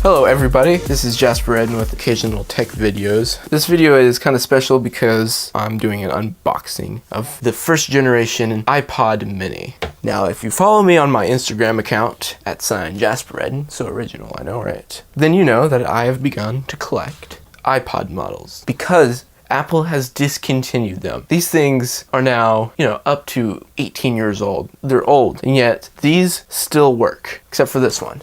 Hello everybody, this is Jasper Eden with occasional tech videos. This video is kind of special because I'm doing an unboxing of the first generation iPod mini. Now if you follow me on my Instagram account at @Jasper Eden, so original I know, right? Then you know that I have begun to collect iPod models because Apple has discontinued them. These things are now, up to 18 years old. They're old, and yet these still work, except for this one.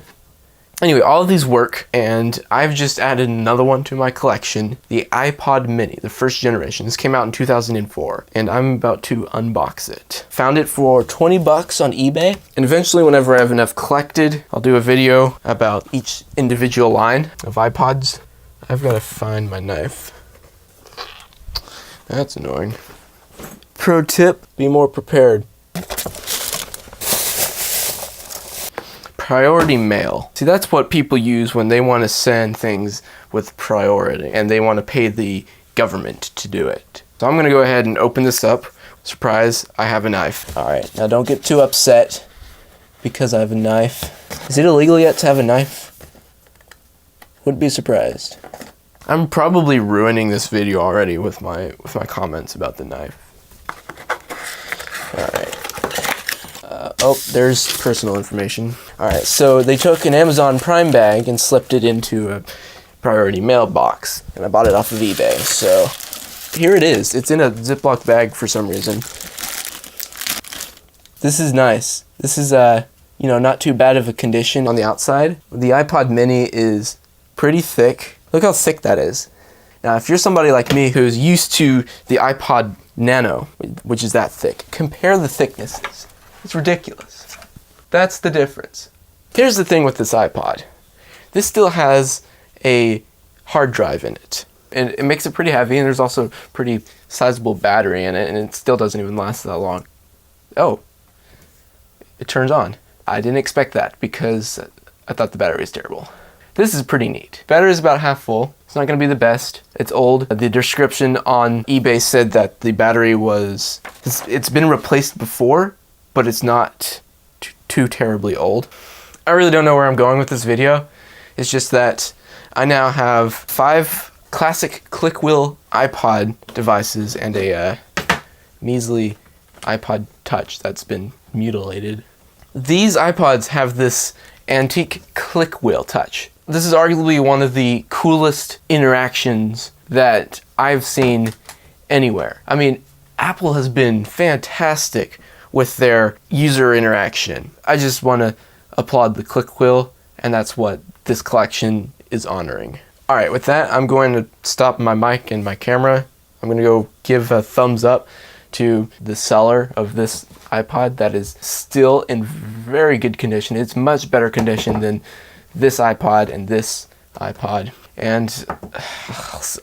Anyway, all of these work, and I've just added another one to my collection, the iPod mini, the first generation. This came out in 2004, and I'm about to unbox it. Found it for 20 bucks on eBay, and eventually whenever I have enough collected, I'll do a video about each individual line of iPods. I've got to find my knife. That's annoying. Pro tip, be more prepared. Priority mail. See, that's what people use when they want to send things with priority and they want to pay the government to do it. So I'm going to go ahead and open this up. Surprise, I have a knife. Alright, now don't get too upset because I have a knife. Is it illegal yet to have a knife? Wouldn't be surprised. I'm probably ruining this video already with my comments about the knife. Alright. Oh, there's personal information. Alright, so they took an Amazon Prime bag and slipped it into a priority mail box. And I bought it off of eBay. So here it is. It's in a Ziploc bag for some reason. This is nice. This is, not too bad of a condition on the outside. The iPod mini is pretty thick. Look how thick that is. Now, if you're somebody like me who's used to the iPod Nano, which is that thick, compare the thicknesses. It's ridiculous. That's the difference. Here's the thing with this iPod. This still has a hard drive in it. And it makes it pretty heavy, and there's also a pretty sizable battery in it, and it still doesn't even last that long. Oh, it turns on. I didn't expect that because I thought the battery was terrible. This is pretty neat. Battery is about half full. It's not going to be the best. It's old. The description on eBay said that the battery it's been replaced before, but it's not too terribly old. I really don't know where I'm going with this video. It's just that I now have 5 classic click wheel iPod devices and a measly iPod Touch that's been mutilated. These iPods have this antique click wheel touch. This is arguably one of the coolest interactions that I've seen anywhere. I mean, Apple has been fantastic with their user interaction. I just want to applaud the click wheel, and that's what this collection is honoring. Alright, with that, I'm going to stop my mic and my camera. I'm going to go give a thumbs up to the seller of this iPod that is still in very good condition. It's much better condition than this iPod and this iPod. And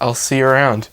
I'll see you around.